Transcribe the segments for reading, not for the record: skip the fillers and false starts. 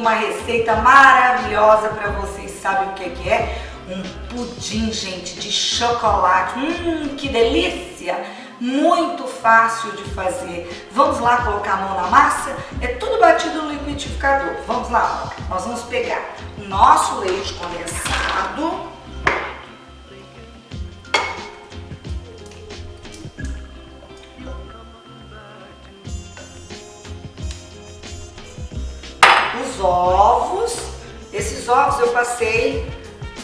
uma receita maravilhosa para vocês. Sabem o que é? Um pudim, gente, de chocolate. Que delícia! Muito fácil de fazer. Vamos lá colocar a mão na massa? É tudo batido no liquidificador. Vamos lá, ó. Nós vamos pegar o nosso leite condensado. Os ovos. Esses ovos eu passei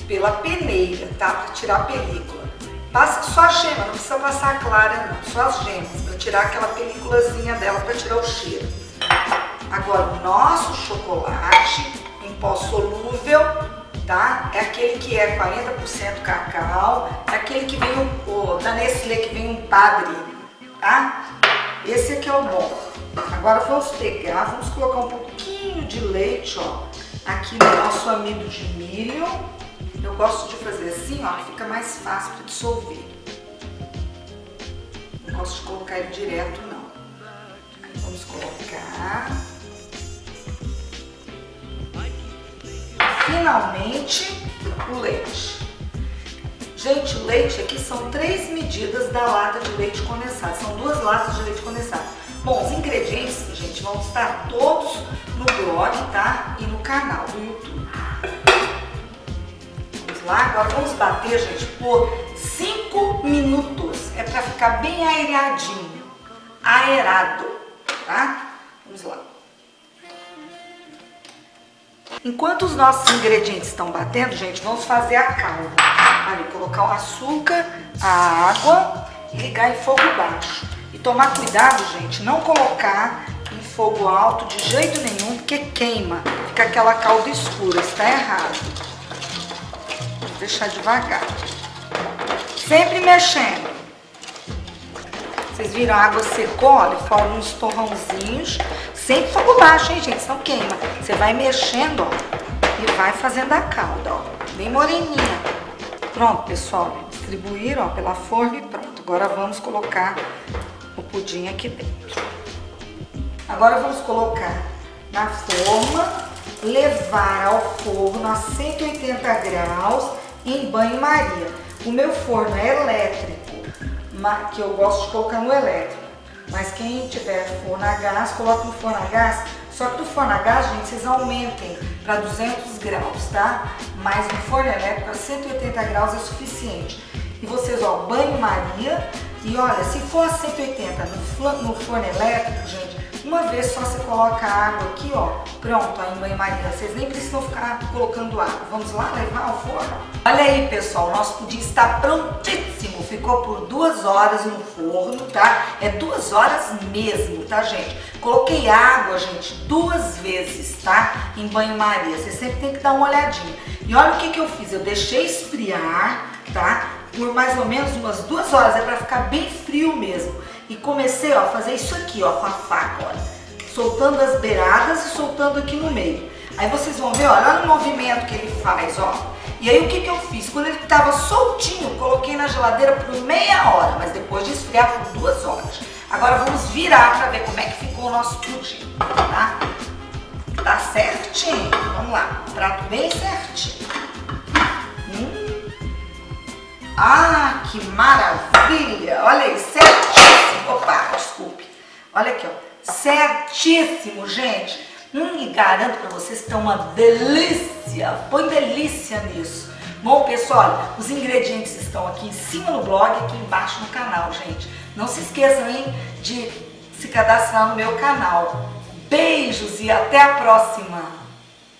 pela peneira, tá? Para tirar a película. Passa só a gema, não precisa passar a clara não, só as gemas, para tirar aquela películazinha dela, para tirar o cheiro. Agora, o nosso chocolate em pó solúvel, tá? É aquele que é 40% cacau, é aquele que vem da Nestlé, que vem um padre, tá? Esse aqui é o bom. Agora vamos pegar, vamos colocar um pouquinho de leite, ó, aqui no nosso amido de milho. Eu gosto de fazer assim, ó, que fica mais fácil para dissolver. Não gosto de colocar ele direto, não. Aí vamos colocar. Finalmente, o leite. Gente, o leite aqui são 3 medidas da lata de leite condensado. São 2 latas de leite condensado. Bom, os ingredientes, gente, vão estar todos no blog, tá? E no canal do YouTube. Lá, agora vamos bater, gente, por 5 minutos. É para ficar bem aeradinho, aerado, tá? Vamos lá. Enquanto os nossos ingredientes estão batendo, gente, vamos fazer a calda. Ali, colocar o açúcar, a água e ligar em fogo baixo. E tomar cuidado, gente, não colocar em fogo alto de jeito nenhum, porque queima, fica aquela calda escura, está errado. Deixar devagar, sempre mexendo. Vocês viram, a água secou, olha, formam uns torrãozinhos, sempre fogo baixo, hein, gente, senão queima. Você vai mexendo, ó, e vai fazendo a calda, ó, bem moreninha. Pronto, pessoal, distribuir, ó, pela forma e pronto. Agora vamos colocar o pudim aqui dentro. Agora vamos colocar na forma, levar ao forno a 180 graus, em banho-maria. O meu forno é elétrico, que eu gosto de colocar no elétrico. Mas quem tiver forno a gás, coloca no forno a gás. Só que no forno a gás, gente, vocês aumentem para 200 graus, tá? Mas no forno elétrico a 180 graus é suficiente. E vocês, ó, banho-maria. E olha, se for a 180 no forno elétrico, gente, uma vez só você coloca a água aqui, ó, pronto, aí em banho-maria. Vocês nem precisam ficar colocando água. Vamos lá levar ao forno? Olha aí, pessoal, o nosso pudim está prontíssimo. Ficou por 2 horas no forno, tá? É 2 horas mesmo, tá, gente? Coloquei água, gente, 2 vezes, tá? Em banho-maria. Você sempre tem que dar uma olhadinha. E olha o que eu fiz. Eu deixei esfriar, tá? Por mais ou menos umas 2 horas. É pra ficar bem frio mesmo. E comecei, ó, a fazer isso aqui, ó, com a faca, olha. Soltando as beiradas e soltando aqui no meio. Aí vocês vão ver, olha o movimento que ele faz, ó. E aí o que eu fiz? Quando ele tava soltinho, coloquei na geladeira por meia hora, mas depois de esfriar por 2 horas. Agora vamos virar pra ver como é que ficou o nosso pudim, tá? Tá certinho. Vamos lá, prato bem certinho. Ah, que maravilha! Olha aí, certíssimo. Opa, desculpe. Olha aqui, ó. Certíssimo, gente. E garanto pra vocês que tá uma delícia. Põe delícia nisso. Bom, pessoal, os ingredientes estão aqui em cima no blog e aqui embaixo no canal, gente. Não se esqueçam, hein, de se cadastrar no meu canal. Beijos e até a próxima!